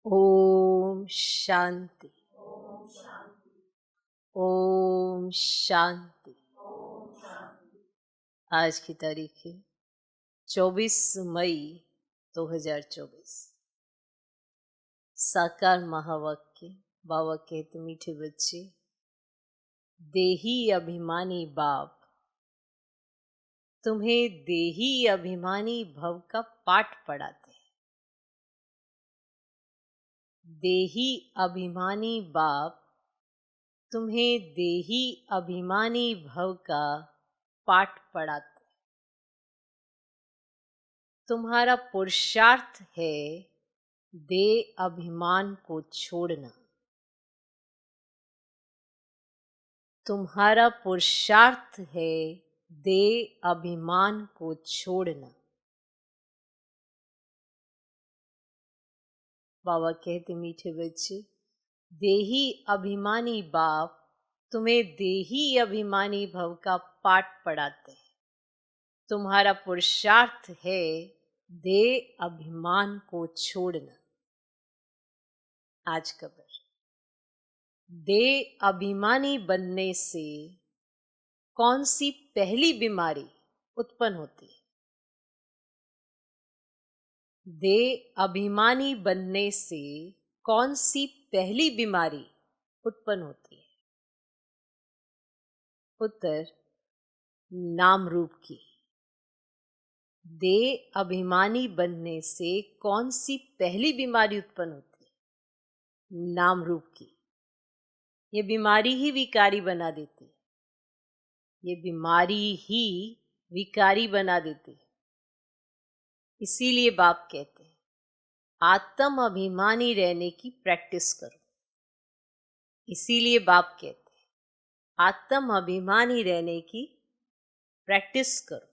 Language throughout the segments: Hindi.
ओम शांति। ओम शांति। आज की तारीख है 24 मई 2024। साकार महावाक्य। बाबा कहते मीठे बच्चे, देही अभिमानी बाप तुम्हें देही अभिमानी भव का पाठ पढ़ाते हैं। देही अभिमानी बाप तुम्हें देही अभिमानी भव का पाठ पढ़ाते। तुम्हारा पुरुषार्थ है देह अभिमान को छोड़ना। तुम्हारा पुरुषार्थ है देह अभिमान को छोड़ना। बाबा कहते मीठे बच्चे, देही अभिमानी बाप तुम्हें देही अभिमानी भव का पाठ पढ़ाते हैं। तुम्हारा पुरुषार्थ है देह अभिमान को छोड़ना। आज खबर, देह अभिमानी बनने से कौन सी पहली बीमारी उत्पन्न होती है? देह अभिमानी बनने से कौन सी पहली बीमारी उत्पन्न होती है? उत्तर, नाम रूप की। देह अभिमानी बनने से कौन सी पहली बीमारी उत्पन्न होती है? नाम रूप की। ये बीमारी ही विकारी बना देती है। ये बीमारी ही विकारी बना देती है। इसीलिए बाप कहते हैं, आत्म अभिमानी रहने की प्रैक्टिस करो। इसीलिए बाप कहते हैं, आत्म अभिमानी रहने की प्रैक्टिस करो।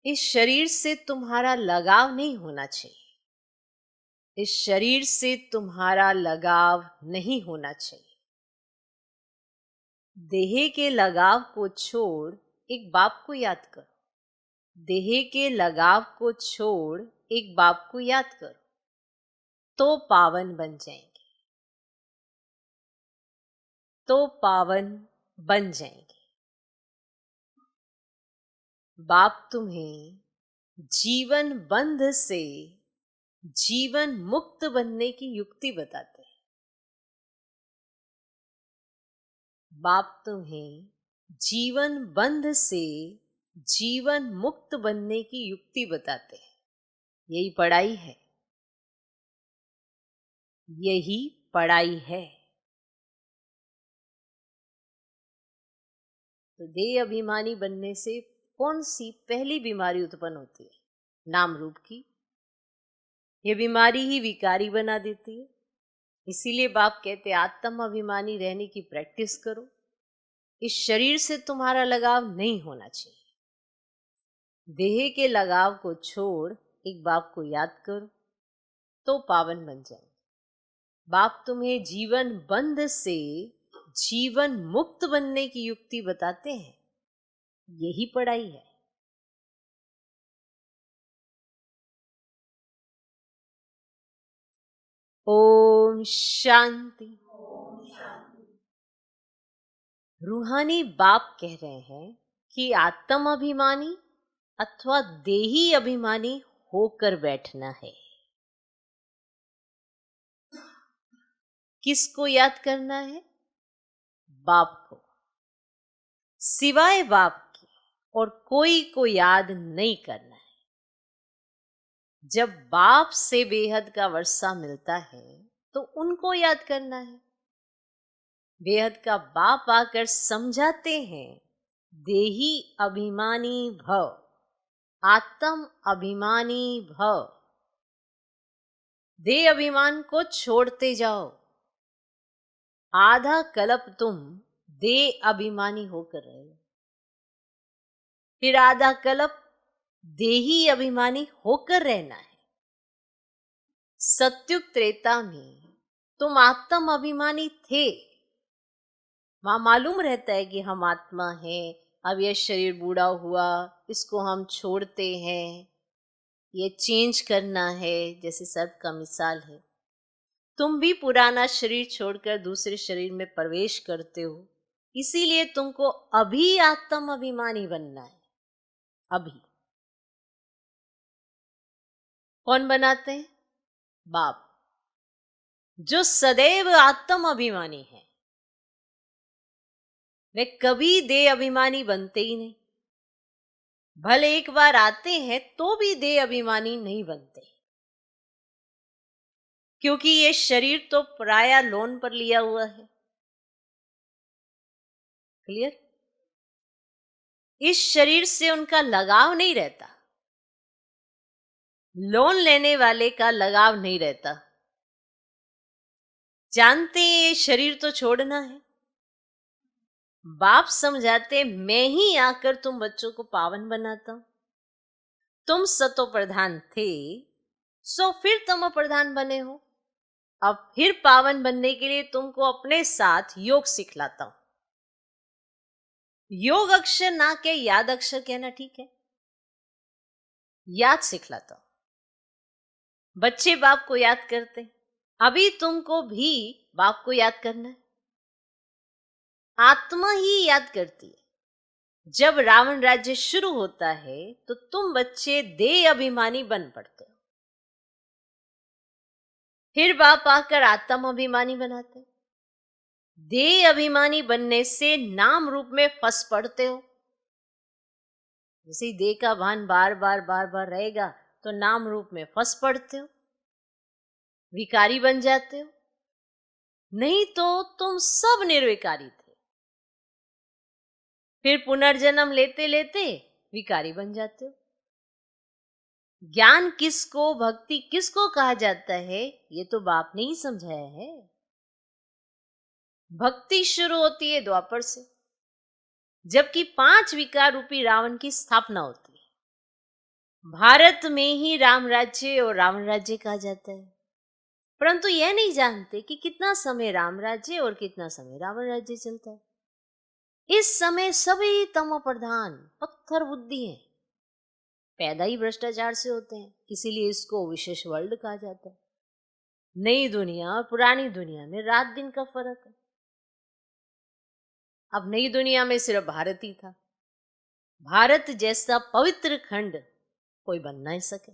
इस शरीर से तुम्हारा लगाव नहीं होना चाहिए। इस शरीर से तुम्हारा लगाव नहीं होना चाहिए। देह के लगाव को छोड़ एक बाप को याद करो। देह के लगाव को छोड़ एक बाप को याद करो, तो पावन बन जाएंगे। तो पावन बन जाएंगे। बाप तुम्हें जीवन बंध से जीवन मुक्त बनने की युक्ति बताते हैं। बाप तुम्हें जीवन बंध से जीवन मुक्त बनने की युक्ति बताते हैं। यही पढ़ाई है। यही पढ़ाई है। तो देह अभिमानी बनने से कौन सी पहली बीमारी उत्पन्न होती है? नाम रूप की। यह बीमारी ही विकारी बना देती है। इसीलिए बाप कहते आत्म अभिमानी रहने की प्रैक्टिस करो। इस शरीर से तुम्हारा लगाव नहीं होना चाहिए। देह के लगाव को छोड़ एक बाप को याद करो, तो पावन बन जाएंगे। बाप तुम्हें जीवन बंध से जीवन मुक्त बनने की युक्ति बताते हैं। यही पढ़ाई है। ओम शांति। रूहानी बाप कह रहे हैं कि आत्म अभिमानी अथवा देही अभिमानी होकर बैठना है। किसको याद करना है? बाप को। सिवाय बाप के और कोई को याद नहीं करना है। जब बाप से बेहद का वर्षा मिलता है तो उनको याद करना है। बेहद का बाप आकर समझाते हैं, देही अभिमानी भव, आत्म अभिमानी भव। देह अभिमान को छोड़ते जाओ। आधा कल्प तुम देह अभिमानी होकर रहे हो, फिर आधा कल्प देही अभिमानी होकर रहना है। सत्युग त्रेता में तुम आत्म अभिमानी थे। वहां मालूम रहता है कि हम आत्मा हैं, अब यह शरीर बूढ़ा हुआ, इसको हम छोड़ते हैं। ये चेंज करना है, जैसे सर्प का मिसाल है। तुम भी पुराना शरीर छोड़कर दूसरे शरीर में प्रवेश करते हो, इसीलिए तुमको अभी आत्म अभिमानी बनना है। अभी कौन बनाते हैं? बाप, जो सदैव आत्म अभिमानी है। वे कभी देह अभिमानी बनते ही नहीं। भले एक बार आते हैं तो भी देह अभिमानी नहीं बनते, क्योंकि ये शरीर तो पराया लोन पर लिया हुआ है। क्लियर? इस शरीर से उनका लगाव नहीं रहता, लोन लेने वाले का लगाव नहीं रहता। जानते हैं ये शरीर तो छोड़ना है। बाप समझाते, मैं ही आकर तुम बच्चों को पावन बनाता हूं। तुम सतो प्रधान थे, सो फिर तमो प्रधान बने हो। अब फिर पावन बनने के लिए तुमको अपने साथ योग सिखलाता हूं। योग अक्षर ना के याद अक्षर कहना ठीक है। याद सिखलाता हूं। बच्चे बाप को याद करते, अभी तुमको भी बाप को याद करना है। आत्मा ही याद करती है। जब रावण राज्य शुरू होता है तो तुम बच्चे देह अभिमानी बन पड़ते हो। फिर बाप आकर आत्म अभिमानी बनाते। देह अभिमानी बनने से नाम रूप में फंस पड़ते हो। जैसे देह का भान बार बार रहेगा तो नाम रूप में फंस पड़ते हो, विकारी बन जाते हो। नहीं तो तुम सब निर्विकारी थे। फिर पुनर्जन्म लेते लेते विकारी बन जाते हो। ज्ञान किसको, भक्ति किसको कहा जाता है, ये तो बाप ने ही समझाया है। भक्ति शुरू होती है द्वापर से, जबकि 5 विकार रूपी रावण की स्थापना होती है। भारत में ही राम राज्य और रावण राज्य कहा जाता है, परंतु यह नहीं जानते कि कितना समय राम राज्य और कितना समय रावण राज्य चलता है। इस समय सभी तमो प्रधान पत्थर बुद्धि हैं, पैदा ही भ्रष्टाचार से होते हैं, इसीलिए इसको विशेष वर्ल्ड कहा जाता है। नई दुनिया और पुरानी दुनिया में रात दिन का फर्क है। अब नई दुनिया में सिर्फ भारत ही था। भारत जैसा पवित्र खंड कोई बन नहीं सके,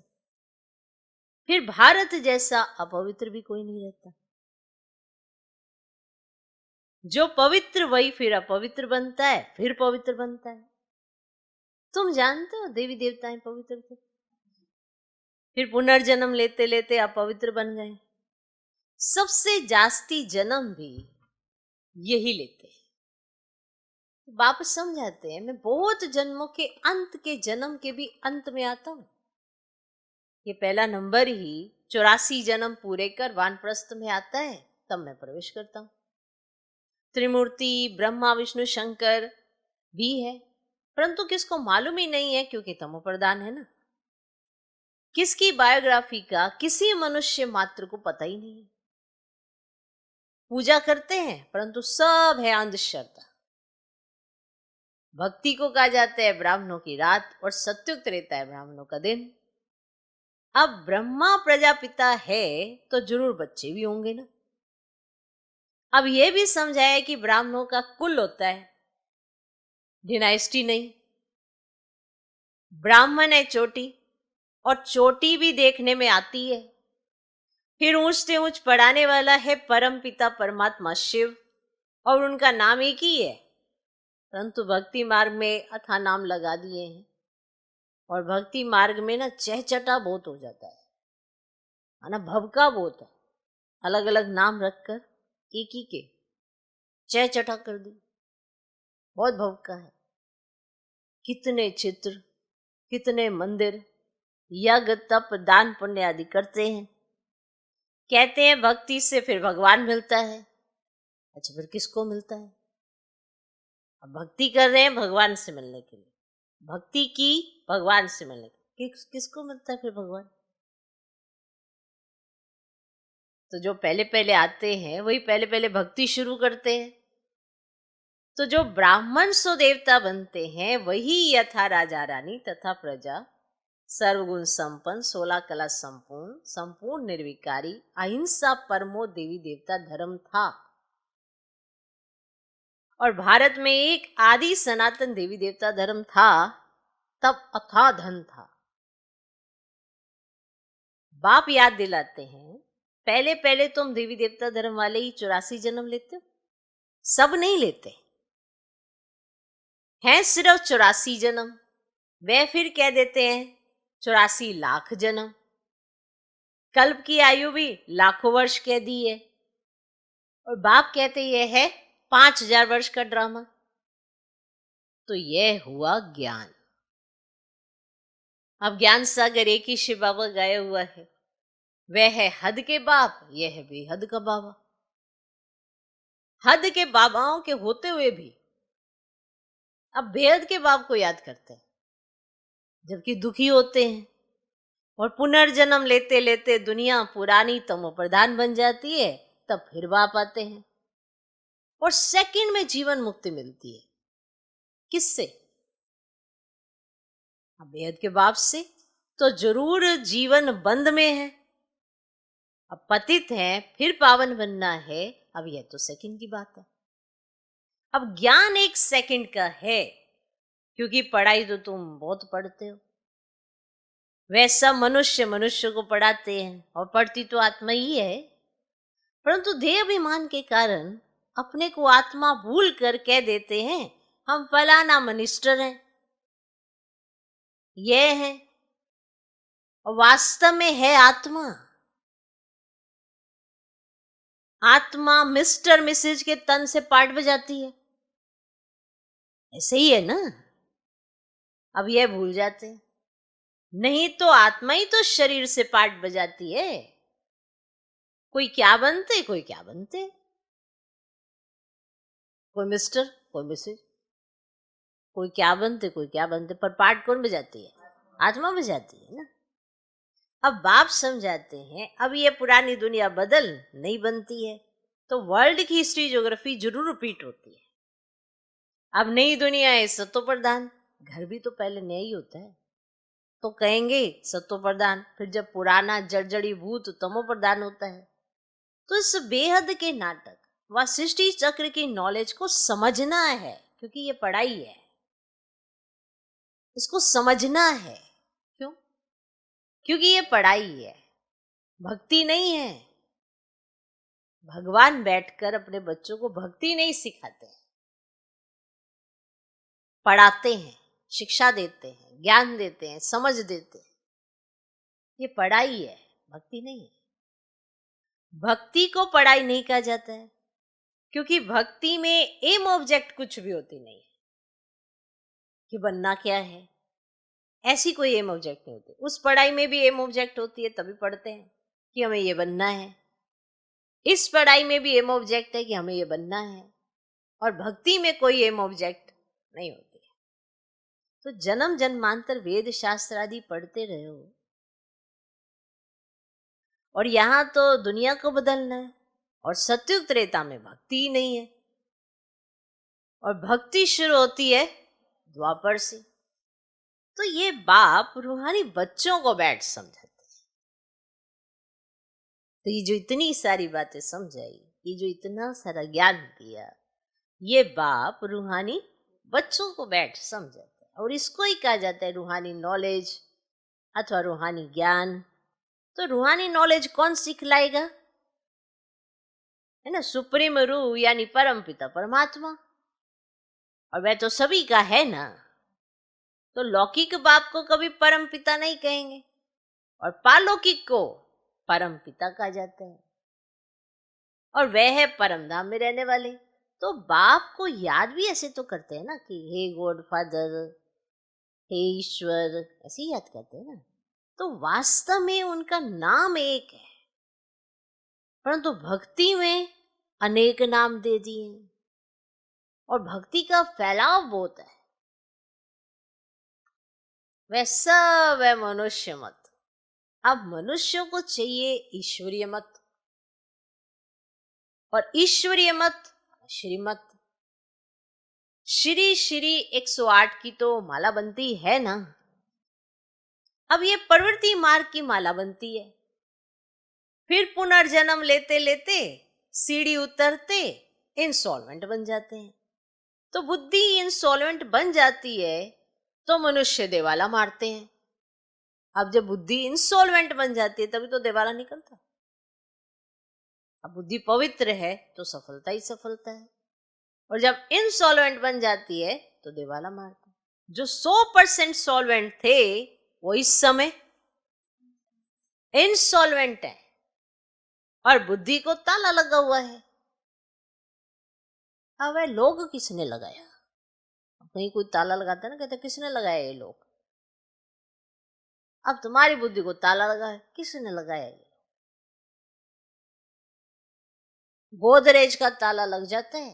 फिर भारत जैसा अपवित्र भी कोई नहीं रहता। जो पवित्र वही फिर अपवित्र बनता है, फिर पवित्र बनता है। तुम जानते हो देवी देवताएं पवित्र थे, फिर पुनर्जन्म लेते लेते अपवित्र बन गए। सबसे जास्ती जन्म भी यही लेते हैं। बाप समझाते हैं, मैं बहुत जन्मों के अंत के जन्म के भी अंत में आता हूं। ये पहला नंबर ही 84 जन्म पूरे कर वानप्रस्थ में आता है, तब मैं प्रवेश करता हूं। त्रिमूर्ति ब्रह्मा विष्णु शंकर भी है, परंतु किसको मालूम ही नहीं है, क्योंकि तमो प्रधान है ना। किसकी बायोग्राफी का किसी मनुष्य मात्र को पता ही नहीं है। पूजा करते हैं परंतु सब है अंधश्रद्धा। भक्ति को कहा जाता है ब्राह्मणों की रात और सत्युक्त रहता है ब्राह्मणों का दिन। अब ब्रह्मा प्रजापिता है तो जरूर बच्चे भी होंगे ना। अब यह भी समझाया कि ब्राह्मणों का कुल होता है, डिनाइस्टी नहीं। ब्राह्मण है चोटी, और चोटी भी देखने में आती है। फिर ऊंच से ऊंच पढ़ाने वाला है परम पिता परमात्मा शिव, और उनका नाम एक ही है, परंतु भक्ति मार्ग में अथा नाम लगा दिए हैं। और भक्ति मार्ग में ना चहचटा बहुत हो जाता है ना, भवका बहुत है। अलग अलग नाम रखकर एक ही के चहचटा कर दी, बहुत भवका है। कितने चित्र, कितने मंदिर, यज्ञ तप दान पुण्य आदि करते हैं। कहते हैं भक्ति से फिर भगवान मिलता है। अच्छा, फिर किसको मिलता है? अब भक्ति कर रहे हैं भगवान से मिलने के लिए, भक्ति की भगवान से मिलने के लिए, किसको मिलता है फिर भगवान? तो जो पहले पहले आते हैं वही पहले पहले भक्ति शुरू करते हैं। तो जो ब्राह्मण सो देवता बनते हैं वही यथा राजा रानी तथा प्रजा सर्वगुण संपन्न, 16 कला संपूर्ण, संपूर्ण निर्विकारी, अहिंसा परमो देवी देवता धर्म था। और भारत में एक आदि सनातन देवी देवता धर्म था, तब अथाह धन था। बाप याद दिलाते हैं, पहले पहले तुम देवी देवता धर्म वाले ही 84 जन्म लेते हो, सब नहीं लेते हैं, सिर्फ 84 जन्म। वे फिर कह देते हैं 84 लाख जन्म, कल्प की आयु भी लाखों वर्ष कह दी है। और बाप कहते ये है 5000 वर्ष का ड्रामा। तो यह हुआ ज्ञान। अब ज्ञान सागर एक ही शिव बाबा गाया हुआ है, वह है हद के बाप, यह है बेहद का बाबा। हद के बाबाओं के होते हुए भी अब बेहद के बाप को याद करते हैं, जबकि दुखी होते हैं। और पुनर्जन्म लेते लेते दुनिया पुरानी तमो प्रधान बन जाती है, तब फिर बाप आते हैं और सेकंड में जीवन मुक्ति मिलती है। किससे? अब बेहद के बाप से तो जरूर जीवन बंद में है। अब पतित है, फिर पावन बनना है, अब यह तो सेकंड की बात है। अब ज्ञान एक सेकंड का है, क्योंकि पढ़ाई तो तुम बहुत पढ़ते हो। वैसा मनुष्य मनुष्य को पढ़ाते हैं, और पढ़ती तो आत्मा ही है, परंतु देह अभिमान के कारण अपने को आत्मा भूल कर कह देते हैं हम फलाना मिनिस्टर हैं, ये है। और वास्तव में है आत्मा। आत्मा मिस्टर मिसेज के तन से पार्ट बजाती है, ऐसे ही है ना। अब यह भूल जाते हैं, नहीं तो आत्मा ही तो शरीर से पार्ट बजाती है। कोई क्या बनते, कोई क्या बनते, कोई मिस्टर, कोई मिसेज, कोई क्या बनते, कोई क्या बनते, पर पार्ट कौन बजाती है? आत्मा बजाती है ना। अब बाप समझाते हैं अब ये पुरानी दुनिया बदल नहीं बनती है, तो वर्ल्ड की हिस्ट्री ज्योग्राफी जरूर रिपीट होती है। अब नई दुनिया है सत्तो प्रधान, घर भी तो पहले नया ही होता है, तो कहेंगे सत्तो प्रधान। फिर जब पुराना जड़जड़ी भूत तमो प्रधान होता है, तो इस बेहद के नाटक व सृष्टि चक्र की नॉलेज को समझना है, क्योंकि ये पढ़ाई है, इसको समझना है। क्यों? क्योंकि ये पढ़ाई है, भक्ति नहीं है। भगवान बैठकर अपने बच्चों को भक्ति नहीं सिखाते हैं, पढ़ाते हैं, शिक्षा देते हैं, ज्ञान देते हैं, समझ देते हैं। ये पढ़ाई है, भक्ति नहीं है। भक्ति को पढ़ाई नहीं कहा जाता है, क्योंकि भक्ति में एम ऑब्जेक्ट कुछ भी होती नहीं है कि बनना क्या है, ऐसी कोई एम ऑब्जेक्ट नहीं होती। उस पढ़ाई में भी एम ऑब्जेक्ट होती है, तभी पढ़ते हैं कि हमें ये बनना है। इस पढ़ाई में भी एम ऑब्जेक्ट है कि हमें ये बनना है, और भक्ति में कोई एम ऑब्जेक्ट नहीं होती है। तो जन्म जन्मांतर वेद शास्त्र आदि पढ़ते रहे हो, और यहां तो दुनिया को बदलना है, और सत्युग त्रेता में भक्ति ही नहीं है, और भक्ति शुरू होती है द्वापर से। तो ये बाप रूहानी बच्चों को बैठ समझाते हैं। तो ये जो इतनी सारी बातें समझाई, ये जो इतना सारा ज्ञान दिया, ये बाप रूहानी बच्चों को बैठ समझाते हैं, और इसको ही कहा जाता है रूहानी नॉलेज अथवा रूहानी ज्ञान। तो रूहानी नॉलेज कौन सिखलाएगा? है ना, सुप्रीम रूह यानी परम पिता परमात्मा, और वह तो सभी का है ना। तो लौकिक बाप को कभी परम पिता नहीं कहेंगे, और पालौकिक को परम पिता कहा जाता है, और वह है परम धाम में रहने वाले। तो बाप को याद भी ऐसे तो करते हैं ना कि हे गॉड फादर, हे ईश्वर, ऐसे ही याद करते हैं ना। तो वास्तव में उनका नाम एक है, परंतु भक्ति में अनेक नाम दे दिए, और भक्ति का फैलाव बहुत है। वह सब है मनुष्य मत। अब मनुष्यों को चाहिए ईश्वरीय मत, और ईश्वरीय मत श्रीमत। श्री श्री 108 की तो माला बनती है ना। अब ये प्रवृत्ति मार्ग की माला बनती है। फिर पुनर्जन्म लेते लेते सीढ़ी उतरते इंसॉल्वेंट बन जाते हैं। तो बुद्धि इंसॉल्वेंट बन जाती है तो मनुष्य देवाला मारते हैं। अब जब बुद्धि इंसॉल्वेंट बन जाती है तभी तो देवाला निकलता है। अब बुद्धि पवित्र है तो सफलता ही सफलता है, और जब इनसॉल्वेंट बन जाती है तो देवाला मारता है। जो 100% सॉल्वेंट थे वो इस समय इनसॉल्वेंट है और बुद्धि को ताला लगा हुआ है। अब वह लोग किसने लगाया? कहीं कोई ताला लगाता है ना, कहते किसने लगाया ये लोग। अब तुम्हारी बुद्धि को ताला लगा है, किसने लगाया ये? गोदरेज का ताला लग जाता है।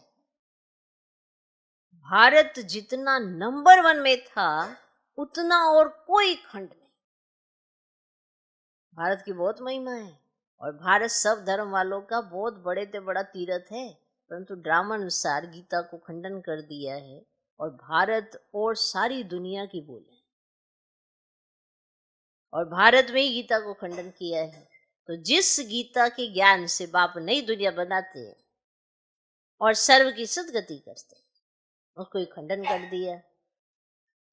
भारत जितना नंबर 1 में था उतना और कोई खंड नहीं। भारत की बहुत महिमा है और भारत सब धर्म वालों का बहुत बड़े से बड़ा तीर्थ है, परंतु ड्रामा अनुसार गीता को खंडन कर दिया है और भारत और सारी दुनिया की बोल है, और भारत में ही गीता को खंडन किया है। तो जिस गीता के ज्ञान से बाप नई दुनिया बनाते हैं और सर्व की सदगति करते हैं, उसको खंडन कर दिया।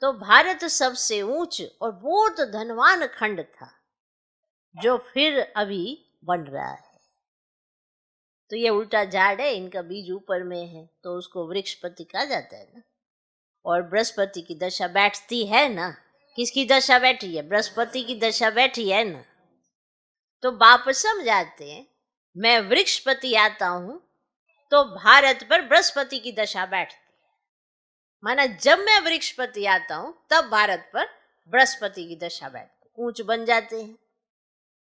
तो भारत सबसे ऊंच और बहुत धनवान खंड था जो फिर अभी बन रहा है। तो ये उल्टा झाड़ है, इनका बीज ऊपर में है तो उसको वृक्षपति कहा जाता है ना। और बृहस्पति की दशा बैठती है ना, किसकी दशा बैठी है? बृहस्पति की दशा बैठी है ना। तो बाप समझाते हैं मैं वृक्षपति आता हूं तो भारत पर बृहस्पति की दशा बैठती है। माना जब मैं वृक्षपति आता हूं तब भारत पर बृहस्पति की दशा बैठती, ऊंच बन जाते हैं।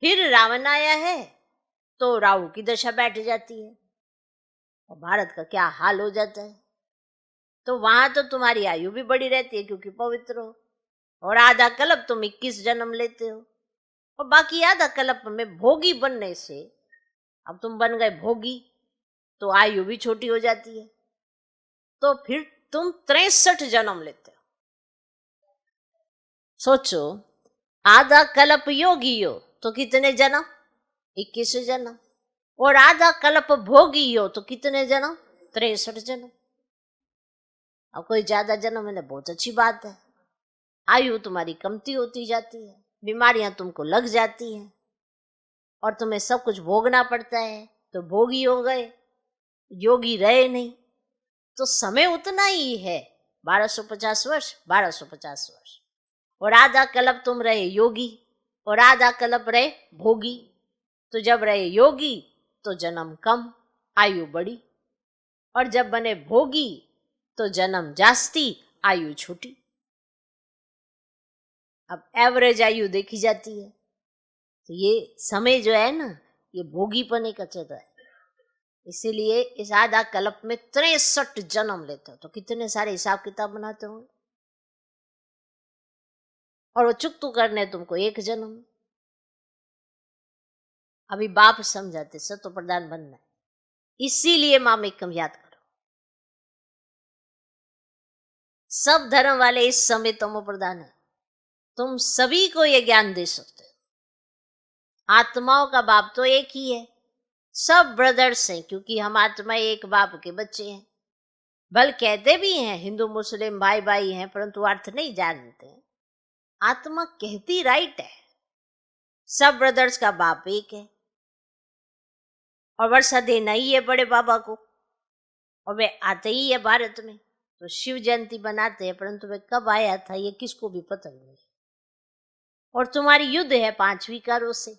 फिर रावण आया है तो राहु की दशा बैठ जाती है और भारत का क्या हाल हो जाता है। तो वहां तो तुम्हारी आयु भी बड़ी रहती है क्योंकि पवित्र हो, और आधा कल्प तुम 21 जन्म लेते हो, और बाकी आधा कल्प में भोगी बनने से अब तुम बन गए भोगी तो आयु भी छोटी हो जाती है। तो फिर तुम 63 जन्म लेते हो। सोचो, आधा कल्प योगी हो तो कितने जन्म? 21 जन्म। और आधा कल्प भोगी हो तो कितने जन्म? 63 जन्म। अब कोई ज्यादा जन्म है ना, बहुत अच्छी बात है। आयु तुम्हारी कमती होती जाती है, बीमारियां तुमको लग जाती हैं और तुम्हें सब कुछ भोगना पड़ता है, तो भोगी हो गए, योगी रहे नहीं। तो समय उतना ही है, 1250 वर्ष, 1250 वर्ष। और आधा कल्प तुम रहे योगी और आधा कल्प रहे भोगी। तो जब रहे योगी तो जन्म कम, आयु बड़ी, और जब बने भोगी तो जन्म जास्ती, आयु छोटी। अब एवरेज आयु देखी जाती है। तो ये समय जो है ना, ये भोगीपने का चल रहा है। इसीलिए इस आधा कल्प में 63 जन्म लेते हो, तो कितने सारे हिसाब किताब बनाते हो, और वो चुकतू करने तुमको 1 जन्म। अभी बाप समझाते सत्व प्रधान बनना है, इसीलिए मामेकम याद करो। सब धर्म वाले इस समय तमो प्रधान है, तुम सभी को ये ज्ञान दे सकते हो। आत्माओं का बाप तो एक ही है, सब ब्रदर्स हैं, क्योंकि हम आत्मा एक बाप के बच्चे हैं। भल कहते भी हैं हिंदू मुस्लिम भाई भाई हैं, परंतु अर्थ नहीं जानते हैं। आत्मा कहती राइट है, सब ब्रदर्स का बाप एक है, और वर्षा देना ही है बड़े बाबा को, और वे आते ही है भारत में। तो शिव जयंती बनाते हैं, परंतु वे कब आया था ये किसको भी पता नहीं। और तुम्हारी युद्ध है 5 विकारों से,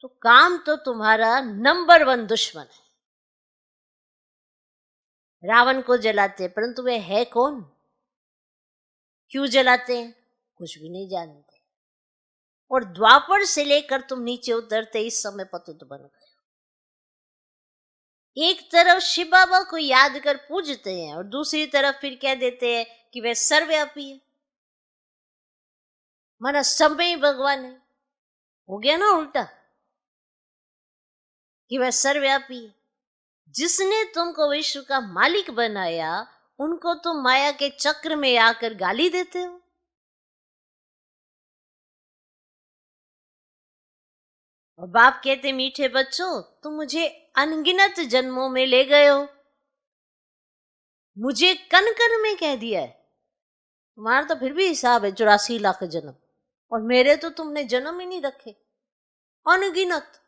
तो काम तो तुम्हारा नंबर 1 दुश्मन है। रावण को जलाते हैं, परंतु वे है कौन? क्यों जलाते हैं? कुछ भी नहीं जानते। और द्वापर से लेकर तुम नीचे उतरते इस समय पतित बन गए। एक तरफ शिव बाबा को याद कर पूजते हैं और दूसरी तरफ फिर कह देते हैं कि वह सर्वव्यापी है, माना सब में ही भगवान है। हो गया ना उल्टा, कि वह सर्वव्यापी है। जिसने तुमको विश्व का मालिक बनाया उनको तुम माया के चक्र में आकर गाली देते हो। और बाप कहते, मीठे बच्चों, तुम मुझे अनगिनत जन्मों में ले गए हो, मुझे कन कन में कह दिया है। तुम्हारा तो फिर भी हिसाब है 84 लाख जन्म, और मेरे तो तुमने जन्म ही नहीं रखे, अनगिनत,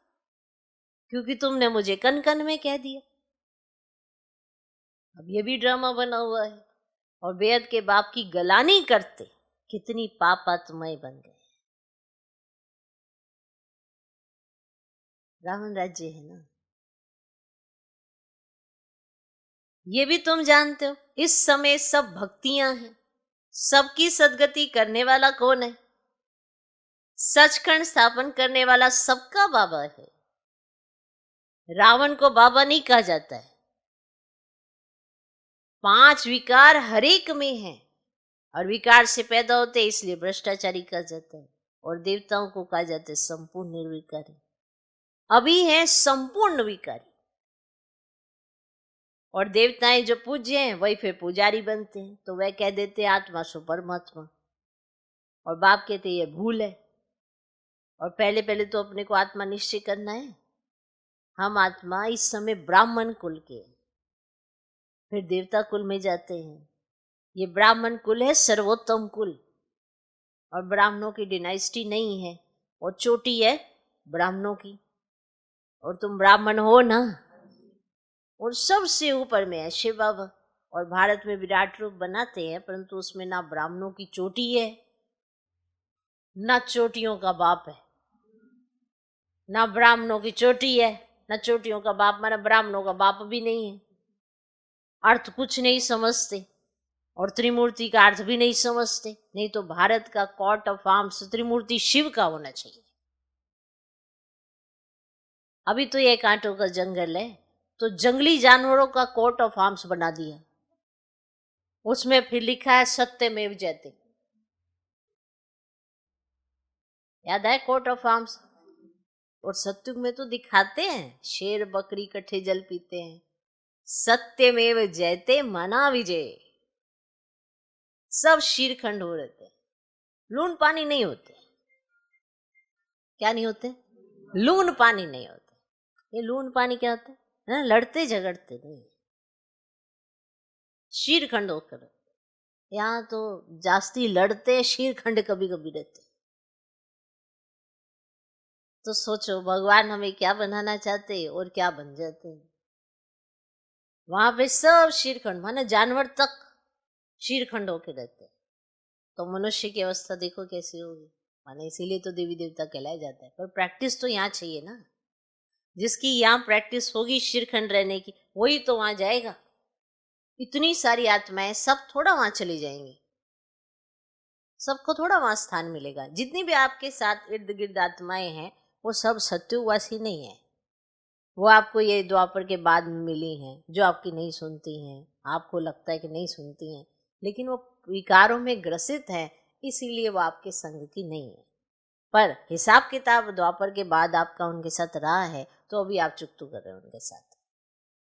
क्योंकि तुमने मुझे कन कन में कह दिया। अब ये भी ड्रामा बना हुआ है, और बेहद के बाप की गलानी करते कितनी पापात्मय बन गए। रावण राज्य है ना, ये भी तुम जानते हो। इस समय सब भक्तियां हैं, सबकी सदगति करने वाला कौन है? सचखंड स्थापन करने वाला सबका बाबा है। रावण को बाबा नहीं कहा जाता है। 5 विकार हर एक में है, और विकार से पैदा होते हैं, इसलिए भ्रष्टाचारी कहा जाता है। और देवताओं को कहा जाता है संपूर्ण निर्विकारी। अभी है संपूर्ण विकारी, और देवताएं जो पूज्य हैं वही फिर पुजारी बनते हैं, तो वह कह देते हैं आत्मा सो परमात्मा, और बाप कहते ये भूल है। और पहले पहले तो अपने को आत्मा निश्चय करना है। हम आत्मा इस समय ब्राह्मण कुल के, फिर देवता कुल में जाते हैं। ये ब्राह्मण कुल है सर्वोत्तम कुल, और ब्राह्मणों की डिनाइस्टी नहीं है, और चोटी है ब्राह्मणों की, और तुम ब्राह्मण हो ना। और सबसे ऊपर में है शिव बाबा, और भारत में विराट रूप बनाते हैं, परंतु उसमें ना ब्राह्मणों की चोटी है, ना चोटियों का बाप है। ना ब्राह्मणों की चोटी है, ना चोटियों का बाप, माना ब्राह्मणों का बाप भी नहीं है। अर्थ कुछ नहीं समझते, और त्रिमूर्ति का अर्थ भी नहीं समझते। नहीं तो भारत का कोर्ट ऑफ आर्म्स त्रिमूर्ति शिव का होना चाहिए। अभी तो ये कांटों का जंगल है, तो जंगली जानवरों का कोर्ट ऑफ आर्म्स बना दिया। उसमें फिर लिखा है सत्यमेव जयते। याद है कोर्ट ऑफ आर्म्स? और सत्युग में तो दिखाते हैं शेर बकरी कट्ठे जल पीते हैं। सत्यमेव जयते मना विजय। सब शीरखंड हो रहते, लून पानी नहीं होते। क्या नहीं होते? लून पानी नहीं होते। ये लून पानी क्या होता है? लड़ते झगड़ते नहीं, शीरखंड होकर। यहाँ तो जास्ती लड़ते, शीरखंड कभी कभी रहते। तो सोचो भगवान हमें क्या बनाना चाहते हैं और क्या बन जाते हैं। वहां पे सब शीरखंड, माने जानवर तक शीरखंड होके रहते। तो मनुष्य की अवस्था देखो कैसी होगी। माने इसीलिए तो देवी देवता कहलाया जाता है। पर प्रैक्टिस तो यहाँ चाहिए ना। जिसकी यहाँ प्रैक्टिस होगी शीरखंड रहने की, वही तो वहां जाएगा। इतनी सारी आत्माएं सब थोड़ा वहां चली जाएंगी, सबको थोड़ा वहां स्थान मिलेगा। जितनी भी आपके साथ इर्द गिर्द आत्माएं हैं वो सब सत्युगवासी नहीं है। वो आपको ये द्वापर के बाद मिली हैं, जो आपकी नहीं सुनती हैं। आपको लगता है कि नहीं सुनती हैं, लेकिन वो विकारों में ग्रसित है, इसीलिए वो आपके संग की नहीं है। पर हिसाब किताब द्वापर के बाद आपका उनके साथ रहा है, तो अभी आप चुकतू कर रहे हो उनके साथ।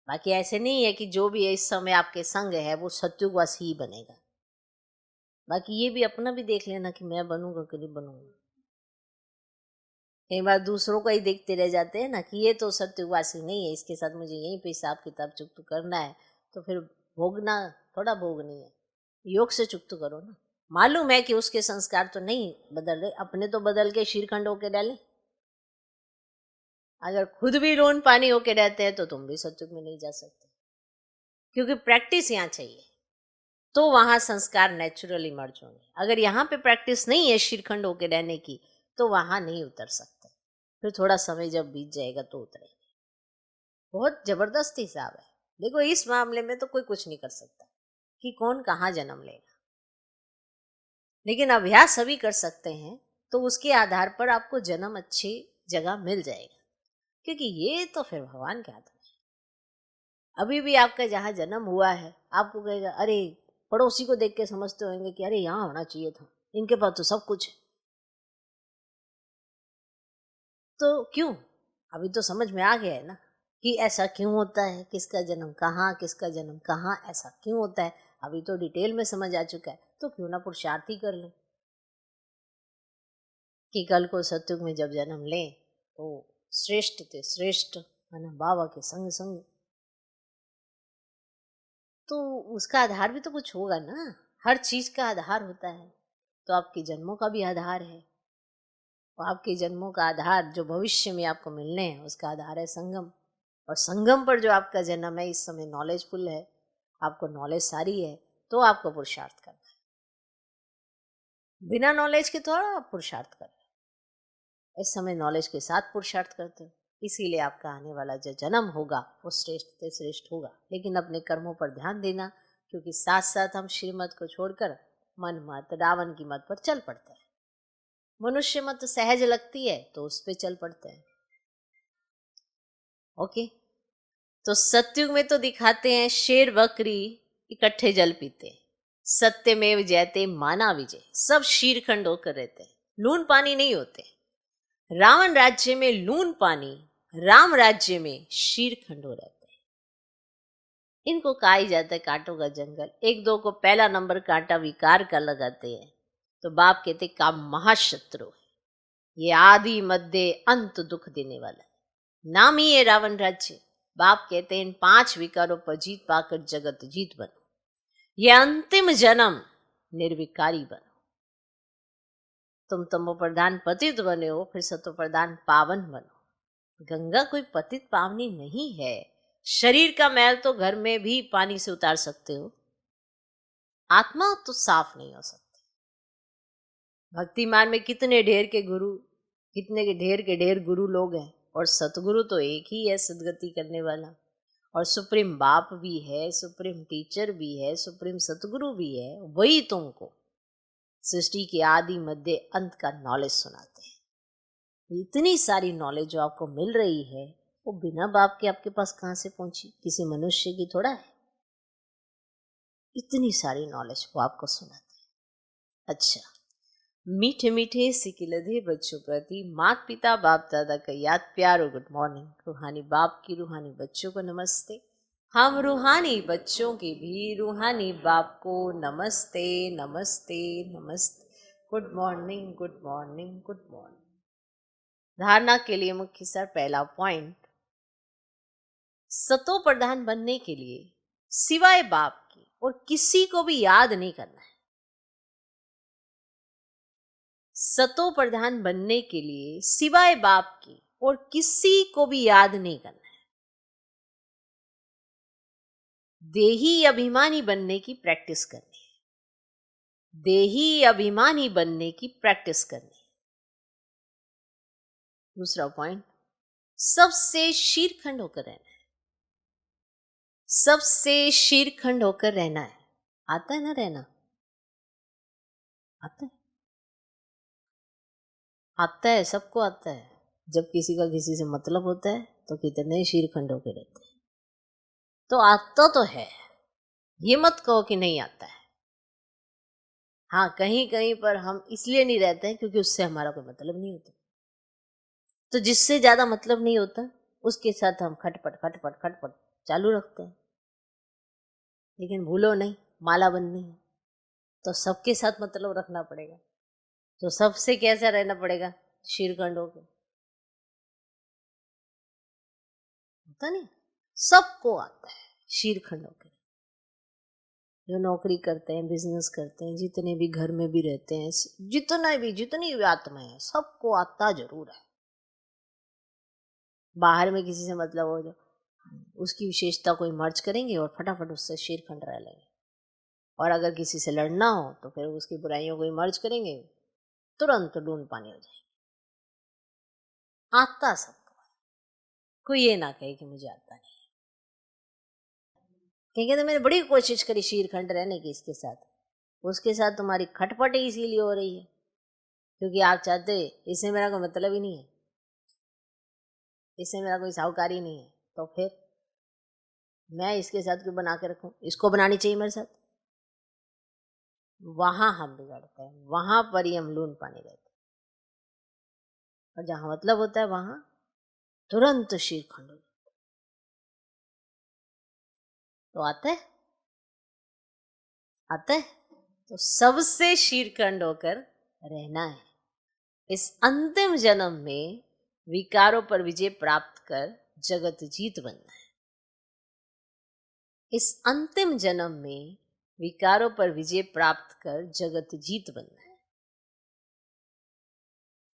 बाकी ऐसे नहीं है कि जो भी इस समय आपके संग है वो सत्युगवासी ही बनेगा। बाकी ये भी अपना भी देख लेना कि मैं बनूंगा कि नहीं बनूंगा। कई बार दूसरों का ही देखते रह जाते हैं ना कि ये तो सत्युगवासी नहीं है, इसके साथ मुझे यहीं पे हिसाब किताब चुकतू करना है, तो फिर भोगना थोड़ा भोगनी है। योग से चुकतू करो ना। मालूम है कि उसके संस्कार तो नहीं बदल रहे, अपने तो बदल के शीरखंड होके डाले। अगर खुद भी लोन पानी होके रहते हैं तो तुम भी सत्युग में नहीं जा सकते, क्योंकि प्रैक्टिस यहाँ चाहिए, तो वहां संस्कार नेचुरली मर्ज होंगे। अगर यहाँ पे प्रैक्टिस नहीं है शीरखंड होके रहने की, तो वहां नहीं उतर सकते। फिर थोड़ा समय जब बीत जाएगा तो उतरेंगे। बहुत जबरदस्त हिसाब है। देखो इस मामले में तो कोई कुछ नहीं कर सकता कि कौन कहाँ जन्म लेगा, लेकिन अभ्यास सभी कर सकते हैं। तो उसके आधार पर आपको जन्म अच्छी जगह मिल जाएगा, क्योंकि ये तो फिर भगवान के हाथ में है। अभी भी आपका जहाँ जन्म हुआ है, आपको कहेगा अरे, पड़ोसी को देख के समझते होंगे कि अरे यहाँ होना चाहिए था, इनके पास तो सब कुछ है। तो क्यों? अभी तो समझ में आ गया है ना कि ऐसा क्यों होता है, किसका जन्म कहाँ, किसका जन्म कहाँ, ऐसा क्यों होता है। अभी तो डिटेल में समझ आ चुका है। तो क्यों ना पुरुषार्थ ही कर लें कि कल को सत्युग में जब जन्म लें तो श्रेष्ठ थे श्रेष्ठ, है ना, बाबा के संग संग। तो उसका आधार भी तो कुछ होगा ना, हर चीज का आधार होता है। तो आपके जन्मों का भी आधार है, और आपके जन्मों का आधार जो भविष्य में आपको मिलने हैं उसका आधार है संगम। और संगम पर जो आपका जन्म है, इस समय नॉलेजफुल है, आपको नॉलेज सारी है, तो आपको पुरुषार्थ करना है। बिना नॉलेज के थोड़ा आप पुरुषार्थ कर रहे हो, इस समय नॉलेज के साथ पुरुषार्थ करते हो। इसीलिए आपका आने वाला जो जन्म होगा वो श्रेष्ठ से श्रेष्ठ होगा। लेकिन अपने कर्मों पर ध्यान देना, क्योंकि साथ साथ हम श्रीमत को छोड़कर मन मत, रावण की मत पर चल पड़ते हैं। मनुष्य मत सहज लगती है तो उस पर चल पड़ते हैं। ओके, तो सतयुग में तो दिखाते हैं शेर बकरी इकट्ठे जल पीते हैं, सत्यमेव जयते माना विजय, सब शीरखंड होकर रहते हैं, लून पानी नहीं होते। रावण राज्य में लून पानी, राम राज्य में शीरखंड हो रहते हैं। इनको कहा ही जाता है कांटों का जंगल। एक दो को पहला नंबर कांटा विकार का लगाते हैं तो बाप कहते काम महाशत्रु है, ये आदि मध्य अंत दुख देने वाला है, नाम ही है रावण राज्य। बाप कहते हैं इन 5 विकारों पर जीत पाकर जगत जीत बनो, ये अंतिम जन्म निर्विकारी बनो। तुम तमो प्रधान पतित बने हो, फिर सतो प्रधान पावन बनो। गंगा कोई पतित पावनी नहीं है, शरीर का मैल तो घर में भी पानी से उतार सकते हो, आत्मा तो साफ नहीं हो सकती। भक्ति मार्ग में कितने ढेर के गुरु, कितने के ढेर गुरु लोग हैं, और सतगुरु तो एक ही है सदगति करने वाला। और सुप्रीम बाप भी है, सुप्रीम टीचर भी है, सुप्रीम सतगुरु भी है, वही तुमको सृष्टि के आदि मध्य अंत का नॉलेज सुनाते हैं। इतनी सारी नॉलेज जो आपको मिल रही है वो बिना बाप के आपके पास कहाँ से पहुंची, किसी मनुष्य की थोड़ा है। इतनी सारी नॉलेज वो आपको सुनाते हैं। अच्छा, मीठे मीठे सिकिलधे बच्चों प्रति माता पिता बाप दादा का याद प्यारो गुड मॉर्निंग। रूहानी बाप की रूहानी बच्चों को नमस्ते। हम रूहानी बच्चों की भी रूहानी बाप को नमस्ते नमस्ते नमस्ते। Good morning good morning good morning. धारणा के लिए मुख्य सर पहला पॉइंट, सतो प्रधान बनने के लिए सिवाय बाप के और किसी को भी याद नहीं करना है। सतो प्रधान बनने के लिए सिवाय बाप के और किसी को भी याद नहीं करना है। देही अभिमानी बनने की प्रैक्टिस करनी है, देही अभिमानी बनने की प्रैक्टिस करनी है। दूसरा पॉइंट, सबसे शीरखंड होकर रहना है, सबसे शीरखंड होकर रहना है। आता है ना रहना, आता है, आता है, सबको आता है। जब किसी का किसी से मतलब होता है तो कितने शीरखंड होकर रहते हैं। तो आता तो है, ये मत कहो कि नहीं आता है। हाँ, कहीं कहीं पर हम इसलिए नहीं रहते हैं क्योंकि उससे हमारा कोई मतलब नहीं होता। तो जिससे ज्यादा मतलब नहीं होता उसके साथ हम खटपट खटपट खटपट चालू रखते हैं। लेकिन भूलो नहीं, माला बननी है तो सबके साथ मतलब रखना पड़ेगा। तो सबसे कैसा रहना पड़ेगा, शीरखंड होकर। होता नहीं, सबको आता है शीरखंड होकर। जो नौकरी करते हैं, बिजनेस करते हैं, जितने भी घर में भी रहते हैं, जितनी भी आत्मा है, सबको आता जरूर है। बाहर में किसी से मतलब हो जो उसकी विशेषता कोई मर्ज करेंगे और फटाफट उससे शीरखंड रह लेंगे। और अगर किसी से लड़ना हो तो फिर उसकी बुराइयों को मर्ज करेंगे, तुरंत लून पानी हो जाएगी। आता सबको, कोई ये ना कहे कि मुझे आता नहीं। कहेंगे तो मैंने बड़ी कोशिश करी शीरखंड रहने की इसके साथ, उसके साथ तुम्हारी खटपट ही इसीलिए हो रही है क्योंकि आप चाहते इससे मेरा कोई मतलब ही नहीं है, इससे मेरा कोई साहूकारी नहीं है, तो फिर मैं इसके साथ क्यों बना के रखूं, इसको बनानी चाहिए मेरे साथ। वहां हम बिगड़ते हैं, वहां पर ही हम लून पानी रहते हैं। और जहां मतलब होता है वहां तुरंत शीरखंड हो। तो आता है, आता है। तो सबसे शीरखंड होकर रहना है। इस अंतिम जन्म में विकारों पर विजय प्राप्त कर जगत जीत बनना है। इस अंतिम जन्म में विकारों पर विजय प्राप्त कर जगत जीत बनना है।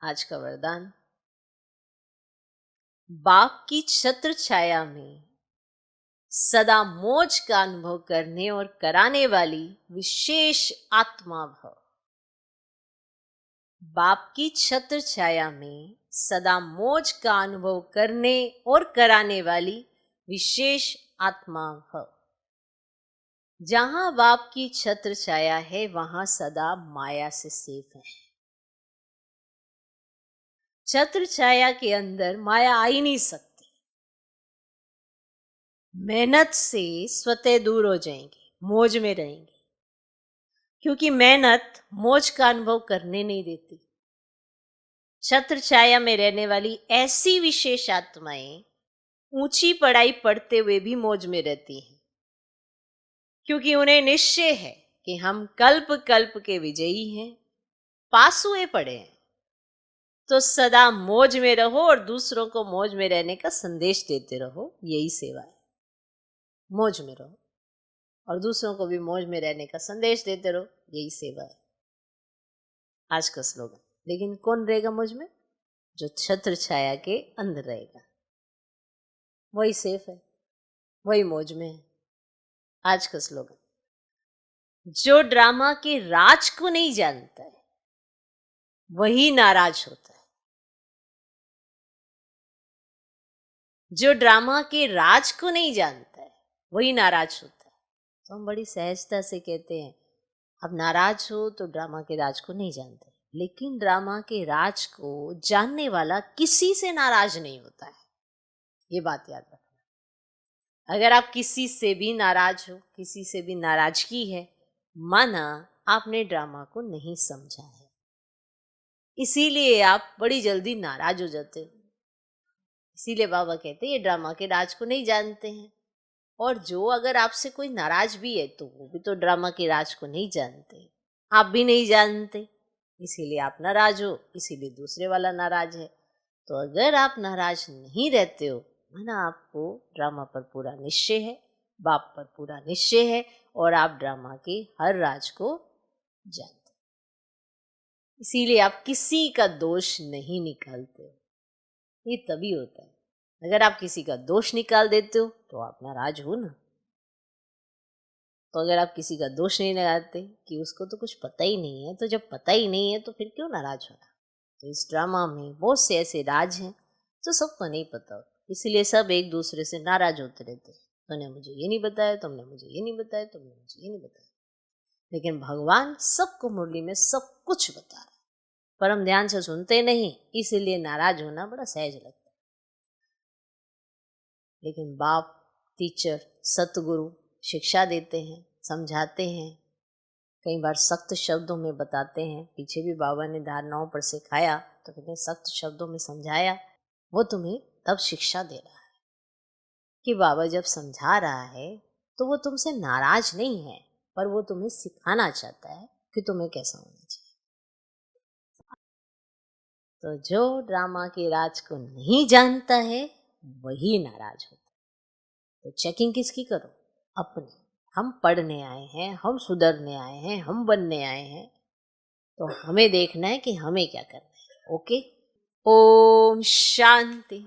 आज का वरदान, बाप की छत्र छाया में सदा मौज का अनुभव करने और कराने वाली विशेष आत्मा भव। बाप की छत्र छाया में सदा मौज का अनुभव करने और कराने वाली विशेष आत्मा भव। जहां बाप की छत्र छाया है वहां सदा माया से सेफ है। छत्र छाया के अंदर माया आ ही नहीं सकती। मेहनत से स्वतः दूर हो जाएंगे, मौज में रहेंगे, क्योंकि मेहनत मौज का अनुभव करने नहीं देती। छत्र छाया में रहने वाली ऐसी विशेष आत्माएं ऊंची पढ़ाई पढ़ते हुए भी मौज में रहती हैं, क्योंकि उन्हें निश्चय है कि हम कल्प कल्प के विजयी हैं, पास हुए पड़े हैं। तो सदा मौज में रहो और दूसरों को मौज में रहने का संदेश देते रहो, यही सेवा है। मौज में रहो और दूसरों को भी मौज में रहने का संदेश देते रहो, यही सेवा है। आज का स्लोगन। लेकिन कौन रहेगा मौज में? जो छत्र छाया के अंदर रहेगा, वही सेफ है, वही मौज में है। आज का स्लोगन, जो ड्रामा के राज को नहीं जानता है वही नाराज होता है। जो ड्रामा के राज को नहीं जानता है वही नाराज होता है। तो हम बड़ी सहजता से कहते हैं, अब नाराज हो तो ड्रामा के राज को नहीं जानते, लेकिन ड्रामा के राज को जानने वाला किसी से नाराज नहीं होता है। ये बात याद रखना। अगर आप किसी से भी नाराज हो, किसी से भी नाराजगी है, माना आपने ड्रामा को नहीं समझा है, इसीलिए आप बड़ी जल्दी नाराज हो जाते हो। इसीलिए बाबा कहते हैं ये ड्रामा के राज को नहीं जानते हैं। और जो अगर आपसे कोई नाराज भी है तो वो भी तो ड्रामा के राज को नहीं जानते, आप भी नहीं जानते, इसीलिए आप नाराज हो, इसीलिए दूसरे वाला नाराज है। तो अगर आप नाराज नहीं रहते हो, माना आपको ड्रामा पर पूरा निश्चय है, बाप पर पूरा निश्चय है, और आप ड्रामा के हर राज को जानते, इसीलिए आप किसी का दोष नहीं निकालते हो। ये तभी होता है। अगर आप किसी का दोष निकाल देते हो तो आप नाराज हो ना। तो अगर आप किसी का दोष नहीं लगाते कि उसको तो कुछ पता ही नहीं है, तो जब पता ही नहीं है तो फिर क्यों नाराज होना। तो इस ड्रामा में बहुत से ऐसे राज हैं जो सबको नहीं पता होता, इसलिए सब एक दूसरे से नाराज होते रहते हैं। तुमने मुझे ये नहीं बताया, तुमने मुझे ये नहीं बताया, तुमने मुझे ये नहीं बताया। लेकिन भगवान सबको मुरली में सब कुछ बता रहा है, पर हम ध्यान से सुनते नहीं, इसीलिए नाराज होना बड़ा सहज लगता है। लेकिन बाप, टीचर, सतगुरु शिक्षा देते हैं, समझाते हैं, कई बार सख्त शब्दों में बताते हैं। पीछे भी बाबा ने धारणाओं पर सिखाया, तो कहते हैं सख्त शब्दों में समझाया, वो तुम्हें तब शिक्षा दे रहा है कि बाबा जब समझा रहा है तो वो तुमसे नाराज नहीं है, पर वो तुम्हें सिखाना चाहता है कि तुम्हें कैसा होना चाहिए। तो जो ड्रामा के राज को नहीं जानता है वही नाराज होता है। तो चेकिंग किसकी करो? अपनी। हम पढ़ने आए हैं, हम सुधरने आए हैं, हम बनने आए हैं, तो हमें देखना है कि हमें क्या करना है। ओके, ओम शांति।